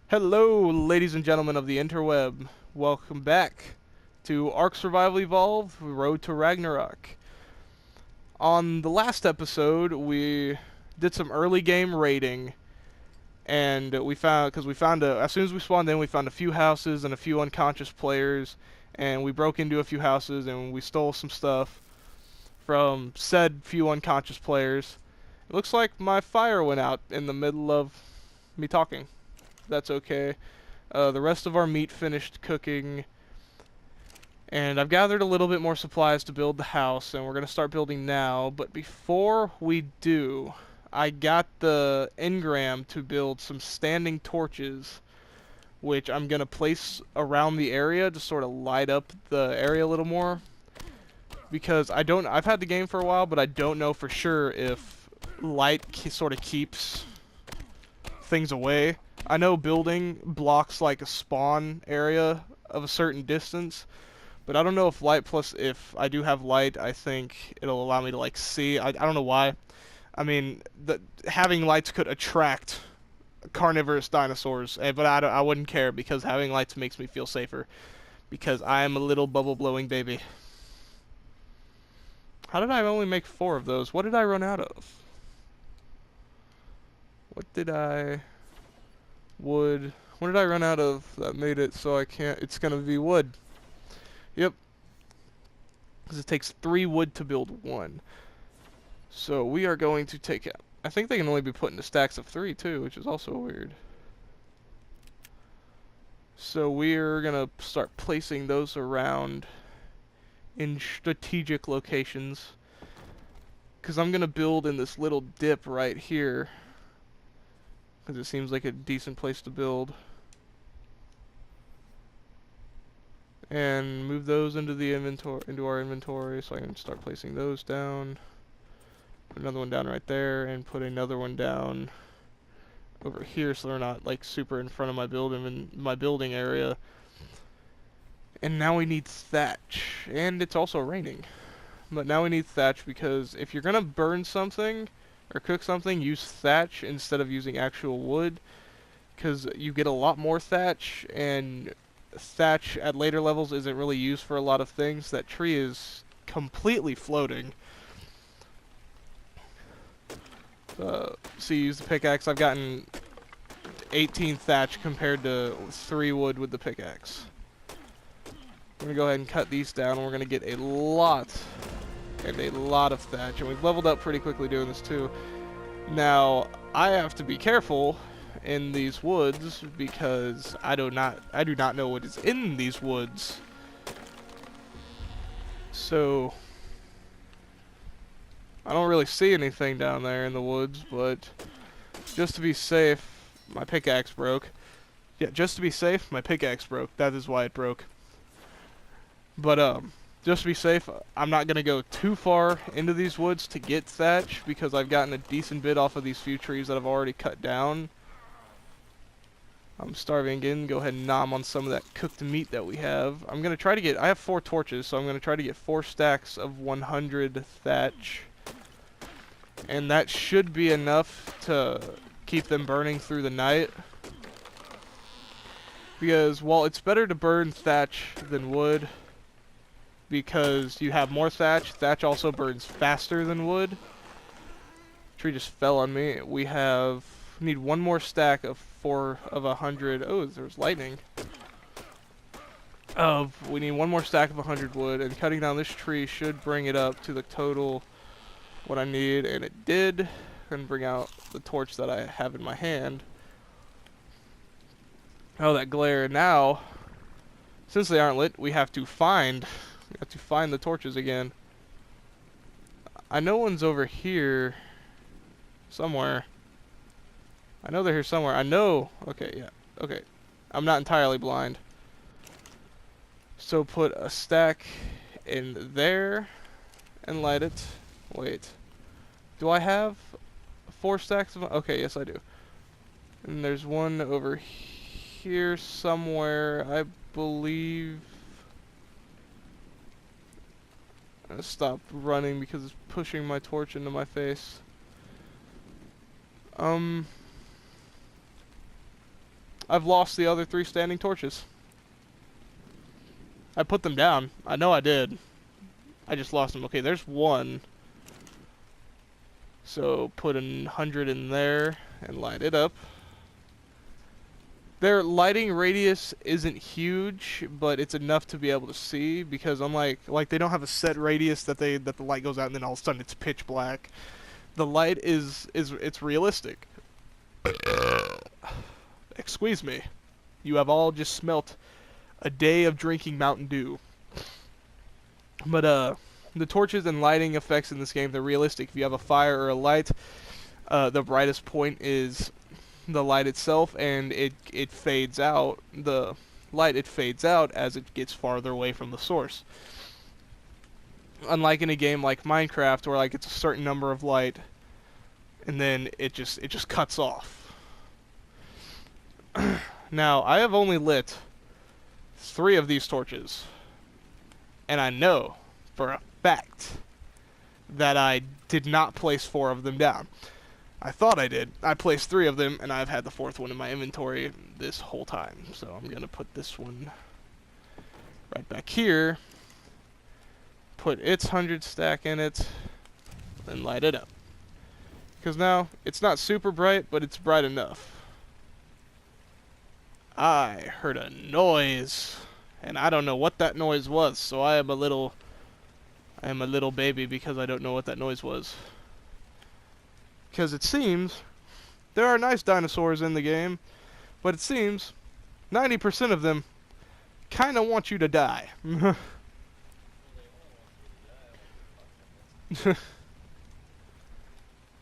Hello, ladies and gentlemen of the interweb. Welcome back to Ark Survival Evolved Road to Ragnarok. On the last episode, we did some early game raiding, and as soon as we spawned in, we found a few houses and a few unconscious players, and we broke into a few houses and we stole some stuff from said few unconscious players. It looks like my fire went out in the middle of me talking. That's okay. The rest of our meat finished cooking, and I've gathered a little bit more supplies to build the house, and we're going to start building now. But before we do, I got the engram to build some standing torches, which I'm going to place around the area to sort of light up the area a little more. Because I've had the game for a while, but I don't know for sure if light sort of keeps things away. I know building blocks like a spawn area of a certain distance, but I don't know if I do have light, I think it'll allow me to like see. I don't know why. I mean, having lights could attract carnivorous dinosaurs, but I wouldn't care because having lights makes me feel safer because I am a little bubble blowing baby. How did I only make 4 of those? What did I run out of? What did I... Wood. What did I run out of that made it so I can't... It's gonna be wood. Yep. Because it takes 3 wood to build 1. So we are going to take out... I think they can only be put into stacks of 3 too, which is also weird. So we're gonna start placing those around in strategic locations. Because I'm gonna build in this little dip right here. Because it seems like a decent place to build. And move those into our inventory, so I can start placing those down. Put another one down right there, and put another one down over here, so they're not like super in front of my building area. And now we need thatch, and it's also raining. But now we need thatch because if you're gonna burn something or cook something, use thatch instead of using actual wood, because you get a lot more thatch, and thatch at later levels isn't really used for a lot of things. That tree is completely floating. See, use the pickaxe. I've gotten 18 thatch compared to 3 wood with the pickaxe. We're gonna go ahead and cut these down, and we're gonna get a lot of thatch, and we've leveled up pretty quickly doing this too. Now, I have to be careful in these woods because I do not know what is in these woods. So I don't really see anything down there in the woods, but just to be safe, my pickaxe broke. Yeah, just to be safe, my pickaxe broke. That is why it broke. But just to be safe, I'm not going to go too far into these woods to get thatch because I've gotten a decent bit off of these few trees that I've already cut down. I'm starving again. Go ahead and nom on some of that cooked meat that we have. I'm going to try to get... I have 4 torches, so I'm going to try to get 4 stacks of 100 thatch. And that should be enough to keep them burning through the night. Because while it's better to burn thatch than wood, because you have more thatch, thatch also burns faster than wood. Tree just fell on me. We need 1 more stack of 100. Oh, there's lightning. We need 1 more stack of 100 wood, and cutting down this tree should bring it up to the total what I need, and it did. And bring out the torch that I have in my hand. Oh, that glare. Now, since they aren't lit, we have to find the torches again. I know one's over here somewhere. I know they're here somewhere. I know. Okay, yeah. Okay. I'm not entirely blind. So put a stack in there and light it. Wait. Do I have 4 stacks of... Okay, yes I do. And there's one over here somewhere, I believe. I'm gonna stop running because it's pushing my torch into my face. I've lost the other 3 standing torches. I put them down. I know I did. I just lost them. Okay, there's 1. So put 100 in there and light it up. Their lighting radius isn't huge, but it's enough to be able to see, because unlike they don't have a set radius that the light goes out and then all of a sudden it's pitch black. The light is it's realistic. Excuse me. You have all just smelt a day of drinking Mountain Dew. But the torches and lighting effects in this game, they're realistic. If you have a fire or a light, the brightest point is the light itself, and it fades out. The light, it fades out as it gets farther away from the source. Unlike in a game like Minecraft, where like it's a certain number of light, and then it just cuts off. Now, I have only lit 3 of these torches, and I know for a fact that I did not place 4 of them down. I thought I did. I placed 3 of them, and I've had the 4th one in my inventory this whole time. So I'm going to put this one right back here, put its 100 stack in it, and light it up. Because now, it's not super bright, but it's bright enough. I heard a noise, and I don't know what that noise was, so I am a little baby because I don't know what that noise was. Because it seems there are nice dinosaurs in the game, but it seems 90% of them kind of want you to die.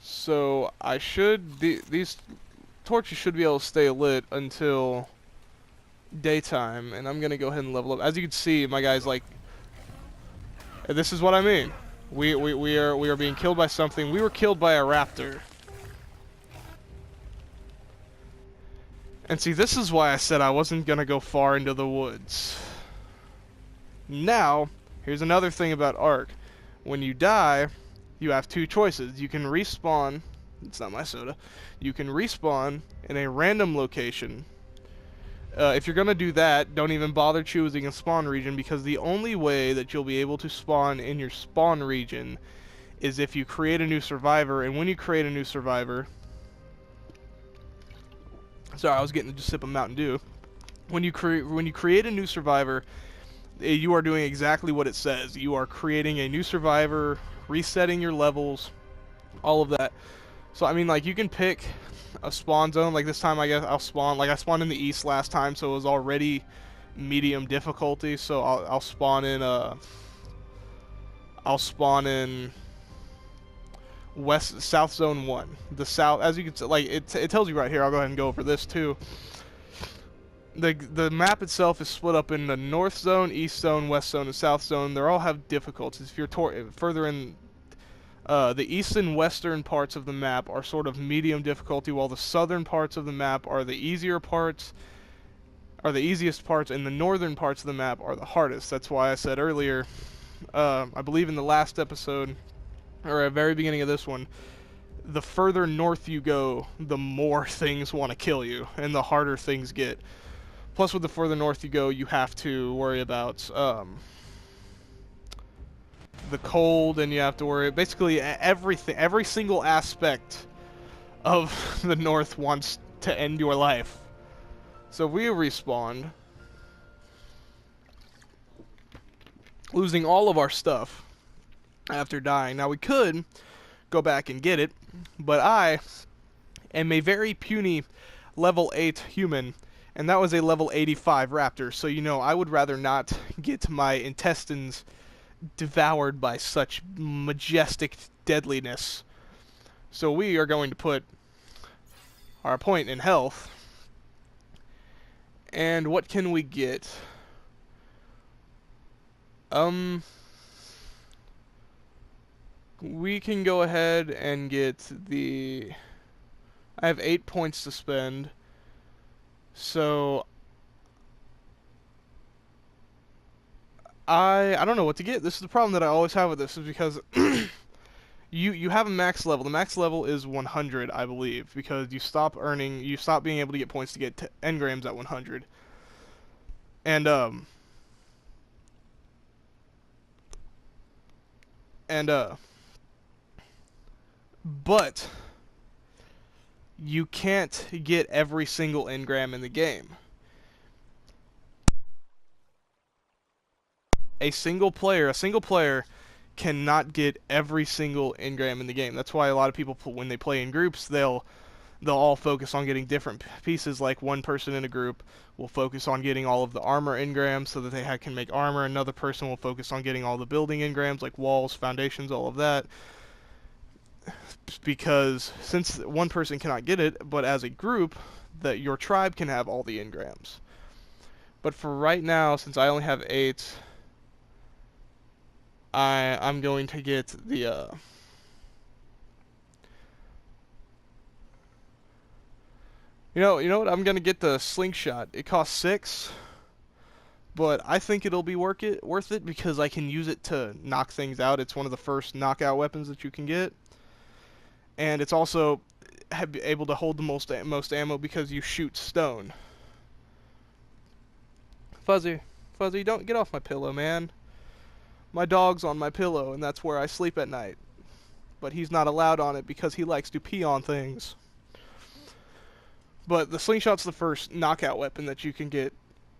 So I should these torches should be able to stay lit until daytime, and I'm gonna go ahead and level up. As you can see, my guy's like, this is what I mean. We are being killed by something. We were killed by a raptor. And see, this is why I said I wasn't gonna go far into the woods. Now, here's another thing about Ark. When you die, you have 2 choices. You can respawn. It's not my soda. You can respawn in a random location. If you're gonna do that, don't even bother choosing a spawn region, because the only way that you'll be able to spawn in your spawn region is if you create a new survivor. And when you create a new survivor, sorry, I was getting just a sip of Mountain Dew. When you create a new survivor, you are doing exactly what it says. You are creating a new survivor, resetting your levels, all of that. So I mean, like, you can pick a spawn zone. Like this time, I guess I'll spawn. Like I spawned in the east last time, so it was already medium difficulty. So I'll spawn in South Zone 1. The south, as you can see, like it tells you right here. I'll go ahead and go over this too. The map itself is split up in the North Zone, East Zone, West Zone, and South Zone. They all have difficulties. If you're further in, the east and western parts of the map are sort of medium difficulty, while the southern parts of the map are the easiest parts, and the northern parts of the map are the hardest. That's why I said earlier, I believe in the last episode, or at the very beginning of this one, the further north you go, the more things want to kill you, and the harder things get. Plus, with the further north you go, you have to worry about the cold, and you have to worry basically everything. Every single aspect of the north wants to end your life. So we respawned, losing all of our stuff after dying. Now we could go back and get it, but I am a very puny level 8 human, and that was a level 85 raptor, so you know I would rather not get my intestines devoured by such majestic deadliness. So we are going to put our point in health. And what can we get? We can go ahead and get the... I have 8 points to spend. So I don't know what to get. This is the problem that I always have with this, is because You have a max level. The max level is 100, I believe, because you stop being able to get points to get engrams at 100. And and but you can't get every single engram in the game. A single player cannot get every single engram in the game. That's why a lot of people, when they play in groups, they'll all focus on getting different pieces. Like one person in a group will focus on getting all of the armor engrams so that they can make armor. Another person will focus on getting all the building engrams, like walls, foundations, all of that. Because since one person cannot get it, but as a group, that your tribe can have all the engrams. But for right now, since I only have 8, I'm going to get the you know what? I'm gonna get the slingshot. It costs 6, but I think it'll be worth it because I can use it to knock things out. It's one of the first knockout weapons that you can get, and it's also able to hold the most ammo because you shoot stone. Fuzzy, don't get off my pillow, man. My dog's on my pillow, and that's where I sleep at night. But he's not allowed on it because he likes to pee on things. But the slingshot's the first knockout weapon that you can get,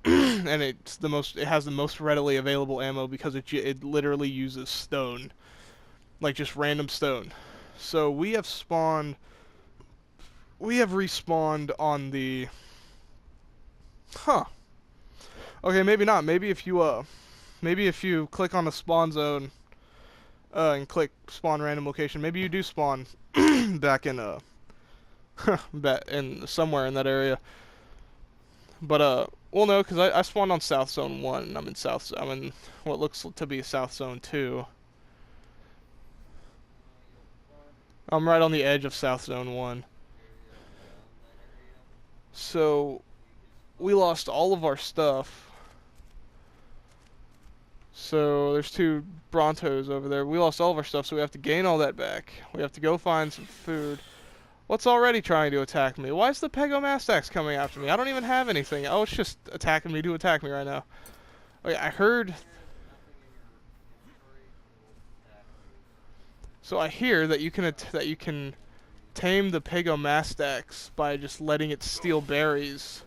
and it has the most readily available ammo because it literally uses stone, like just random stone. So we have respawned on the, okay, maybe not. Maybe if you click on the spawn zone, and click spawn random location, maybe you do spawn back in somewhere in that area. But well, no, because I spawned on South Zone 1, and I'm in what looks to be South Zone 2. I'm right on the edge of South Zone 1. So we lost all of our stuff. So there's 2 Brontos over there. We lost all of our stuff, so we have to gain all that back. We have to go find some food. What's already trying to attack me? Why is the Pegomastax coming after me? I don't even have anything. Oh, it's just attacking me to attack me right now. Okay, I heard... So I hear that you can tame the Pegomastax by just letting it steal berries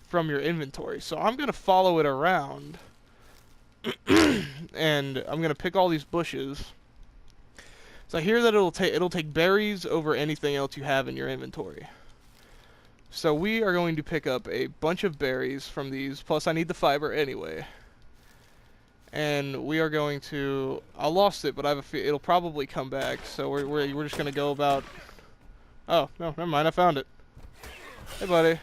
from your inventory. So I'm gonna follow it around, and I'm gonna pick all these bushes. So I hear that it'll take berries over anything else you have in your inventory. So we are going to pick up a bunch of berries from these. Plus, I need the fiber anyway. And we are going to. I lost it, but I have a feel it'll probably come back. So we're just gonna go about. Oh no, never mind. I found it. Hey, buddy.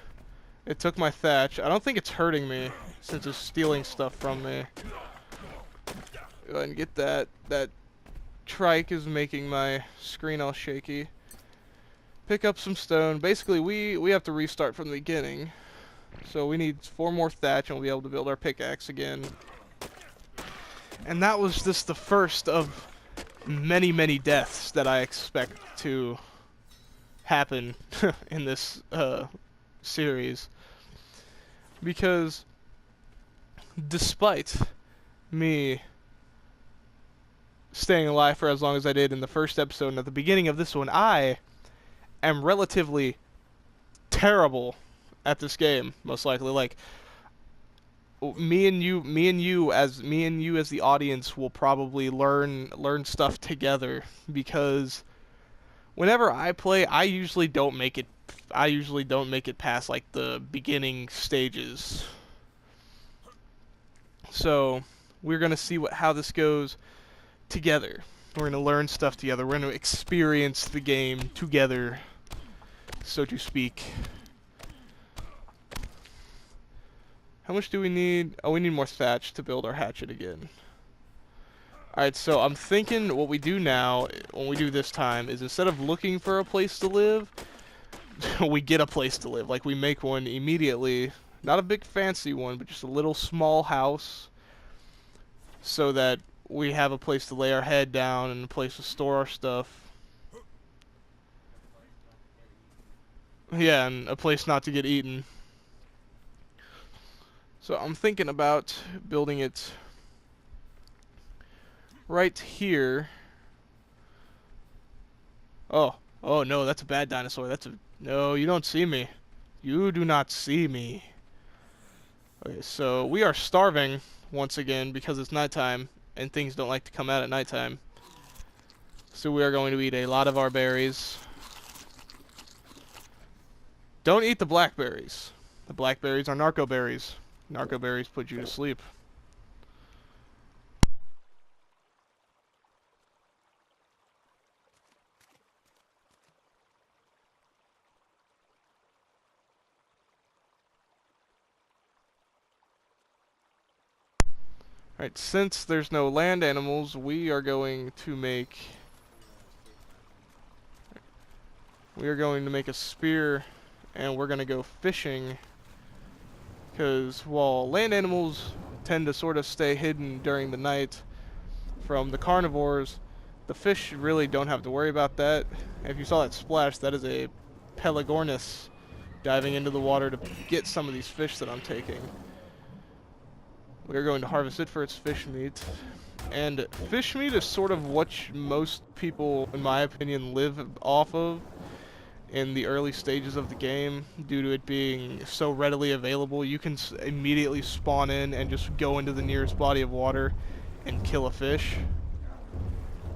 It took my thatch. I don't think it's hurting me since it's stealing stuff from me. Go ahead and get that. That trike is making my screen all shaky. Pick up some stone. Basically, we have to restart from the beginning. So we need 4 more thatch and we'll be able to build our pickaxe again. And that was just the first of many, many deaths that I expect to happen in this series. Because despite me staying alive for as long as I did in the first episode and at the beginning of this one, I am relatively terrible at this game, most likely. Like, me and you as the audience will probably learn stuff together, because whenever I play, I usually don't make it past like the beginning stages. So we're gonna see how this goes together. We're gonna learn stuff together. We're gonna experience the game together, so to speak. How much do we need? Oh, we need more thatch to build our hatchet again. Alright, so I'm thinking what we do now, when we do this time, is instead of looking for a place to live, we get a place to live. Like, we make one immediately. Not a big fancy one, but just a little small house, so that we have a place to lay our head down and a place to store our stuff. Yeah, and a place not to get eaten. So I'm thinking about building it right here. Oh, oh no, that's a bad dinosaur. No, you don't see me. You do not see me. Okay, so we are starving once again because it's nighttime and things don't like to come out at nighttime. So we are going to eat a lot of our berries. Don't eat the blackberries. The blackberries are narco berries. Narco berries put you to sleep. Alright, since there's no land animals, we are going to make a spear, and we're going to go fishing, because while land animals tend to sort of stay hidden during the night from the carnivores, the fish really don't have to worry about that. If you saw that splash, that is a Pelagornis diving into the water to get some of these fish that I'm taking. We're going to harvest it for its fish meat. And fish meat is sort of what most people, in my opinion, live off of in the early stages of the game, due to it being so readily available. You can immediately spawn in and just go into the nearest body of water and kill a fish.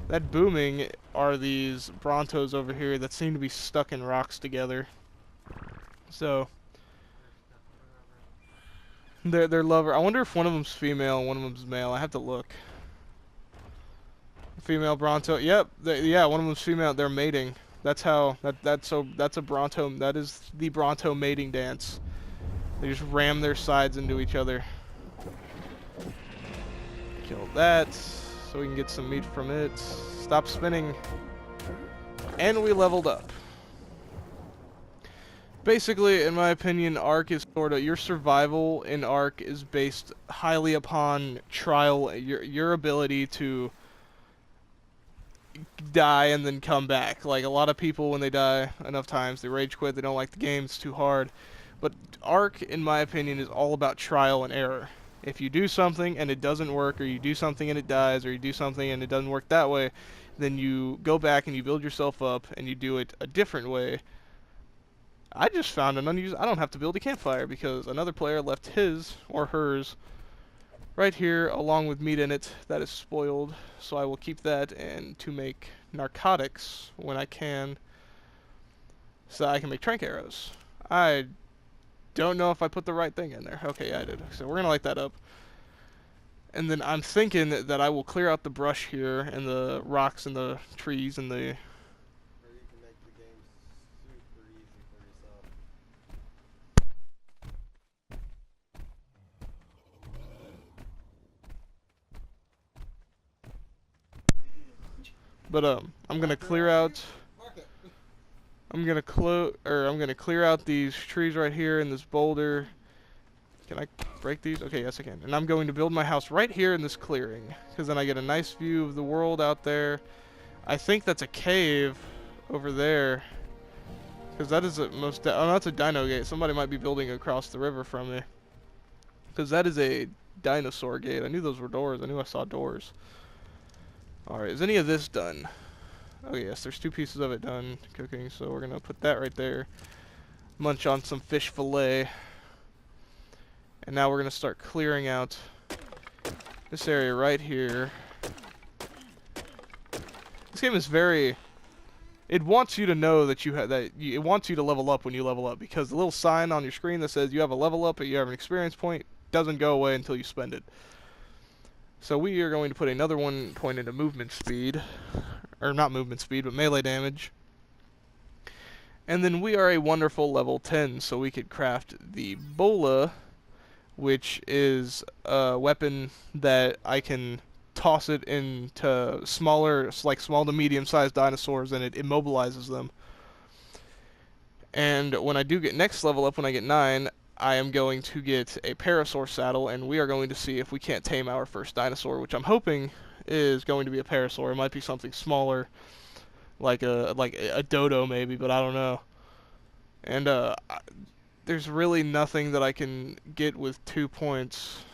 That booming are these Brontos over here that seem to be stuck in rocks together. So they're lover. I wonder if one of them's female and one of them's male. I have to look. Female Bronto. Yep. Yeah, one of them's female. They're mating. That's how. That's a Bronto. That is the Bronto mating dance. They just ram their sides into each other. Kill that, so we can get some meat from it. Stop spinning. And we leveled up. Basically, in my opinion, Ark is sort of, your survival in Ark is based highly upon trial, your ability to die and then come back. Like, a lot of people, when they die enough times, they rage quit, they don't like the game, it's too hard. But Ark, in my opinion, is all about trial and error. If you do something and it doesn't work, or you do something and it dies, or you do something and it doesn't work that way, then you go back and you build yourself up and you do it a different way. I just found an unused... I don't have to build a campfire because another player left his or hers right here along with meat in it that is spoiled. So I will keep that and to make narcotics when I can, so I can make trank arrows. I don't know if I put the right thing in there. Okay, yeah, I did. So we're going to light that up. And then I'm thinking that I will clear out the brush here and the rocks and the trees and the... But I'm gonna clear out. I'm gonna clear out these trees right here in this boulder. Can I break these? Okay, yes I can. And I'm going to build my house right here in this clearing, because then I get a nice view of the world out there. I think that's a cave over there, because that is oh no, that's a dino gate. Somebody might be building across the river from me, because that is a dinosaur gate. I knew those were doors. I knew I saw doors. Alright, is any of this done? Oh yes, there's 2 pieces of it done cooking, so we're gonna put that right there. Munch on some fish fillet. And now we're gonna start clearing out this area right here. This game is very... It wants you to know that you have it wants you to level up when you level up, because the little sign on your screen that says you have a level up or you have an experience point doesn't go away until you spend it. So we are going to put another 1 point into movement speed. Or not movement speed, but melee damage. And then we are a wonderful level 10, so we could craft the bola, which is a weapon that I can toss it into smaller, like small to medium-sized dinosaurs, and it immobilizes them. And when I do get next level up, when I get 9, I am going to get a parasaur saddle, and we are going to see if we can't tame our first dinosaur, which I'm hoping is going to be a parasaur. It might be something smaller, like a dodo maybe, but I don't know. And there's really nothing that I can get with 2 points.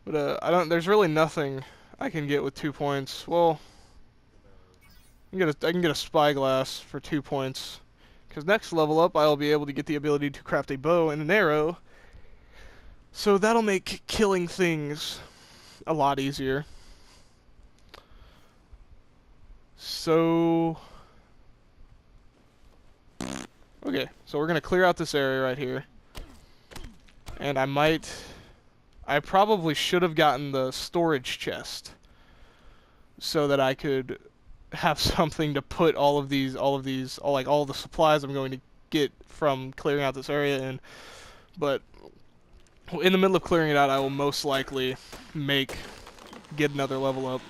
But I don't. There's really nothing I can get with 2 points. Well, I can get a spyglass for 2 points. Because next level up, I'll be able to get the ability to craft a bow and an arrow. So that'll make killing things a lot easier. So... okay, so we're going to clear out this area right here. And I probably should have gotten the storage chest. So that I could have something to put all of the supplies I'm going to get from clearing out this area in. But in the middle of clearing it out, I will most likely get another level up.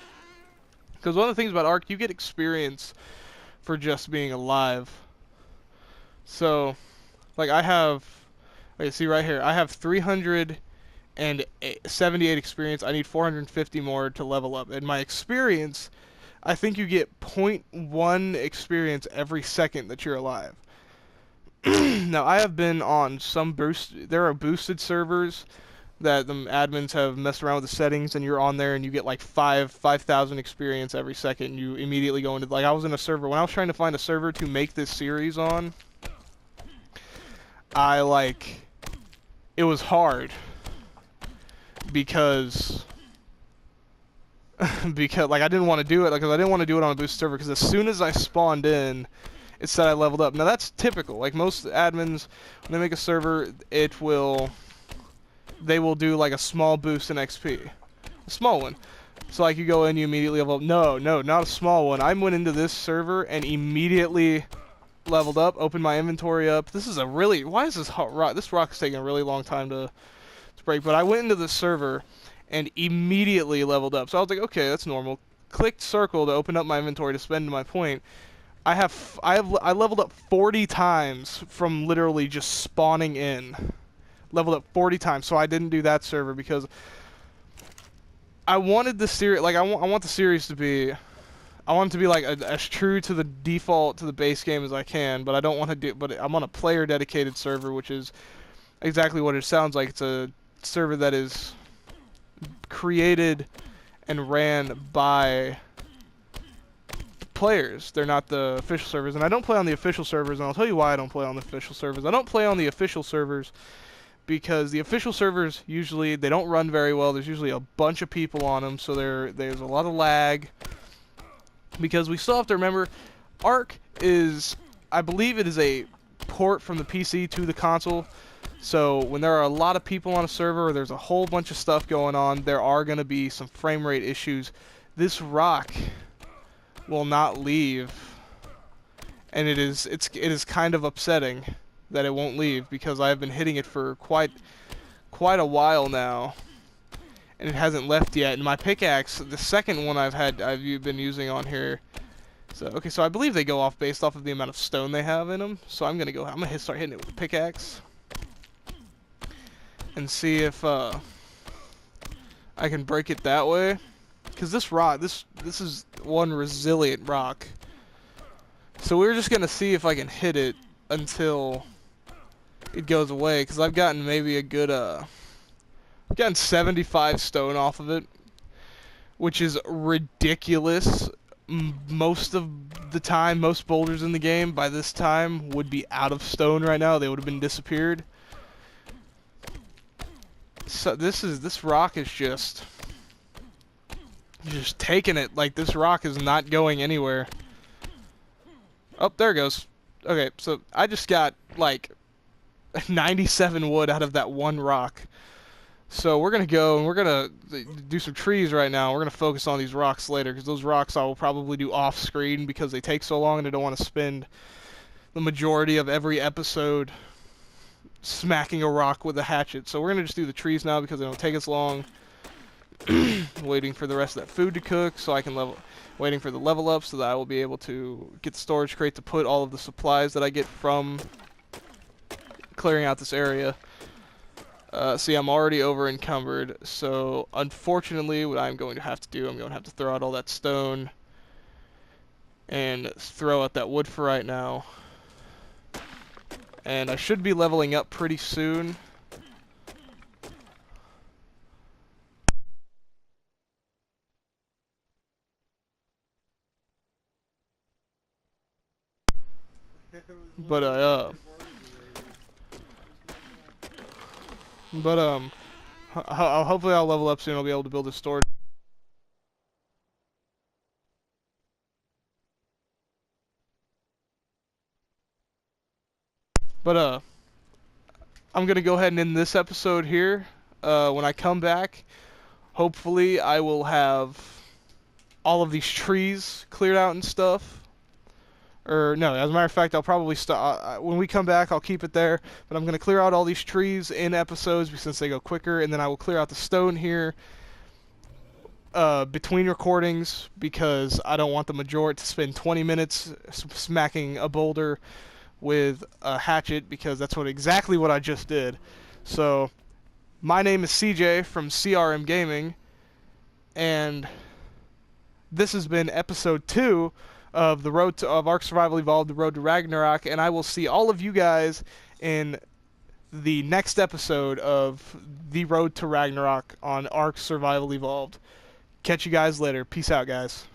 Because one of the things about Ark, you get experience for just being alive. So, like see right here, I have 378 experience. I need 450 more to level up. And my experience, I think you get 0.1 experience every second that you're alive. Now, I have been on some there are boosted servers that the admins have messed around with the settings, and you're on there and you get like 5,000 experience every second, and you immediately go into, like, I was in a server, when I was trying to find a server to make this series on, it was hard, because like I didn't want to do it, because I didn't want to do it on a boosted server, because as soon as I spawned in, it said I leveled up. Now that's typical. Like most admins, when they make a server, they will do like a small boost in XP, a small one. So like you go in, you immediately level up. No, not a small one. I went into this server and immediately leveled up. Opened my inventory up. This is why is this hot rock? This rock is taking a really long time to break. But I went into this server and immediately leveled up. So I was like, okay, that's normal. Clicked circle to open up my inventory to spend my point. I leveled up 40 times from literally just spawning in. Leveled up 40 times. So I didn't do that server because I wanted the series, like I want the series to be, I want it to be like as true to the default, to the base game as I can, but I don't want to do, but I'm on a player dedicated server, which is exactly what it sounds like. It's a server that is created and ran by players. They're not the official servers, and I don't play on the official servers, and I'll tell you why I don't play on the official servers. I don't play on the official servers because the official servers usually, they don't run very well. There's usually a bunch of people on them, so there's a lot of lag, because we still have to remember Ark is, I believe it is a port from the PC to the console. So when there are a lot of people on a server, or there's a whole bunch of stuff going on, there are going to be some frame rate issues. This rock will not leave, and it is kind of upsetting that it won't leave, because I've been hitting it for quite a while now, and it hasn't left yet. And my pickaxe, the second one I've been using on here. So okay, so I believe they go off based off of the amount of stone they have in them. So I'm gonna start hitting it with the pickaxe and see if I can break it that way. Because this rock, this is one resilient rock. So we're just gonna see if I can hit it until it goes away. Because I've gotten maybe a good I've gotten 75 stone off of it, which is ridiculous. Most of the time, most boulders in the game by this time would be out of stone right now. They would have been disappeared. So this rock is just taking it. Like, this rock is not going anywhere. Oh, there it goes. Okay, so I just got like 97 wood out of that one rock. So we're gonna go and we're gonna do some trees right now. We're gonna focus on these rocks later, because those rocks I will probably do off screen because they take so long and I don't want to spend the majority of every episode smacking a rock with a hatchet. So we're gonna just do the trees now because they don't take as long. waiting for the rest of that food to cook so I can waiting for the level up so that I will be able to get the storage crate to put all of the supplies that I get from clearing out this area. See, I'm already over encumbered, so unfortunately what I'm going to have to do, I'm going to have to throw out all that stone and throw out that wood for right now. And I should be leveling up pretty soon. But hopefully I'll level up soon. I'll be able to build a storage. But I'm gonna go ahead and end this episode here. When I come back, hopefully I will have all of these trees cleared out and stuff. Or no, as a matter of fact, I'll probably stop. When we come back, I'll keep it there. But I'm gonna clear out all these trees in episodes since they go quicker, and then I will clear out the stone here between recordings because I don't want the majority to spend 20 minutes smacking a boulder with a hatchet because that's exactly what I just did. So, my name is CJ from CRM Gaming, and this has been episode 2 of Ark Survival Evolved: The Road to Ragnarok, and I will see all of you guys in the next episode of The Road to Ragnarok on Ark Survival Evolved. Catch you guys later. Peace out, guys.